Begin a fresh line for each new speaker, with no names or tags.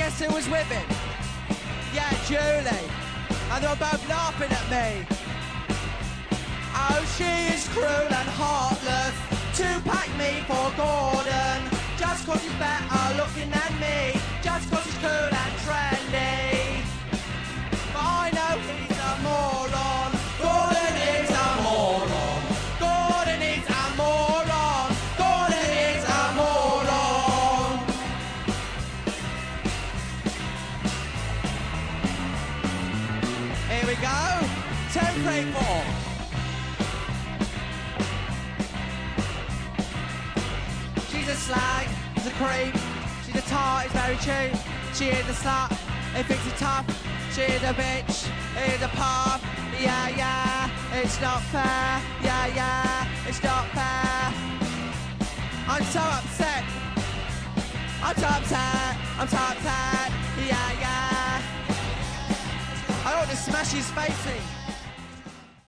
guess who was with him? Yeah, Julie. And they were both laughing at me. Oh, she is cruel and heartless to pack me for Gordon. Just 'cause he's better looking than me. Just 'cause he's cool and trendy. But I know he's a moron. Gordon is a moron. Gordon is a moron. Gordon is a moron. Here we go. 10, 3, 4. She's a slag, she's a creep, she's a tart, it's very cheap. She is a slut, it thinks it's tough. She is a bitch, it is a puff. Yeah, yeah, it's not fair. Yeah, yeah, it's not fair. I'm so upset. I'm so upset. I'm so upset. Yeah, yeah. I ought to smash his face in.